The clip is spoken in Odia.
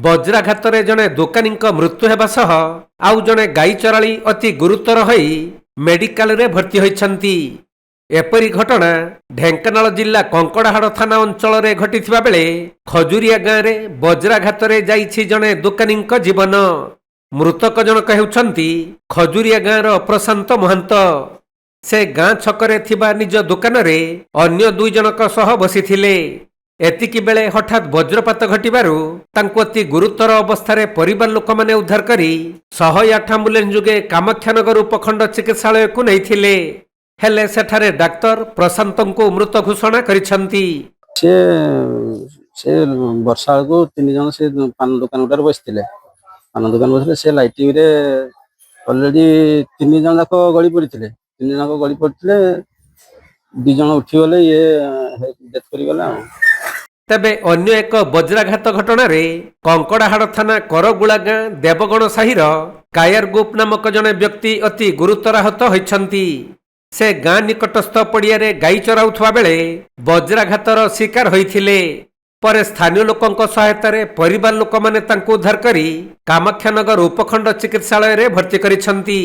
ବଜ୍ରାଘାତରେ ଜଣେ ଦୋକାନୀଙ୍କ ମୃତ୍ୟୁ ହେବା ସହ ଆଉ ଜଣେ ଗାଈ ଚରାଳି ଅତି ଗୁରୁତର ହୋଇ ମେଡିକାଲରେ ଭର୍ତ୍ତି ହୋଇଛନ୍ତି। ଏପରି ଘଟଣା ଢେଙ୍କାନାଳ ଜିଲ୍ଲା କଙ୍କଡାହାଡ଼ ଥାନା ଅଞ୍ଚଳରେ ଘଟିଥିବା ବେଳେ ଖଜୁରିଆ ଗାଁରେ ବଜ୍ରାଘାତରେ ଯାଇଛି ଜଣେ ଦୋକାନୀଙ୍କ ଜୀବନ। ମୃତକ ଜଣକ ହେଉଛନ୍ତି ଖଜୁରିଆ ଗାଁର ପ୍ରଶାନ୍ତ ମହାନ୍ତ। ସେ ଗାଁ ଛକରେ ଥିବା ନିଜ ଦୋକାନରେ ଅନ୍ୟ ଦୁଇ ଜଣଙ୍କ ସହ ବସିଥିଲେ। ଏତିକି ବେଳେ ହଠାତ୍ ବଜ୍ରପାତ ଘଟିବାରୁ ତାଙ୍କୁ ଅତି ଗୁରୁତର ଅବସ୍ଥାରେ ପରିବାର ଲୋକମାନେ ଉଦ୍ଧାର କରି 108 ଆମ୍ବୁଲାନ୍ସ ଯୋଗେ କାମାକ୍ଷାନଗର ଉପଖଣ୍ଡ ଚିକିତ୍ସାଳୟକୁ ନେଇଥିଲେ। ହେଲେ ସେଠାରେ ଡାକ୍ତର ପ୍ରଶାନ୍ତଙ୍କୁ ମୃତ ଘୋଷଣା କରିଛନ୍ତି। ସେ ସେ ବର୍ଷା ବେଳକୁ 3 ଜଣ ସେ ପାନ ଦୋକାନ ଗୁଟାରେ ବସିଥିଲେ। ପାନ ଦୋକାନ ବସିଥିଲେ ସେ ଲାଇଟିଂରେ ଅଲରେଡି 3 ଜଣ ଯାକ ଗଳି ପଡ଼ିଥିଲେ। 3 ଜଣ ଯାକ ଗଳି ପଡ଼ିଥିଲେ, 2 ଜଣ ଉଠିଗଲେ, ଇଏ ଡେଥ୍ କରିଗଲେ ଆଉ। ତେବେ ଅନ୍ୟ ଏକ ବଜ୍ରାଘାତ ଘଟଣାରେ କଙ୍କଡାହାଡ଼ ଥାନା କରଗୁଳା ଗାଁ ଦେବଗଣ ସାହିର କାୟର ଗୁପ ନାମକ ଜଣେ ବ୍ୟକ୍ତି ଅତି ଗୁରୁତର ଆହତ ହୋଇଛନ୍ତି। ସେ ଗାଁ ନିକଟସ୍ଥ ପଡ଼ିଆରେ ଗାଈ ଚରାଉଥିବା ବେଳେ ବଜ୍ରାଘାତର ଶିକାର ହୋଇଥିଲେ। ପରେ ସ୍ଥାନୀୟ ଲୋକଙ୍କ ସହାୟତାରେ ପରିବାର ଲୋକମାନେ ତାଙ୍କୁ ଉଦ୍ଧାର କରି କାମାକ୍ଷାନଗର ଉପଖଣ୍ଡ ଚିକିତ୍ସାଳୟରେ ଭର୍ତ୍ତି କରିଛନ୍ତି।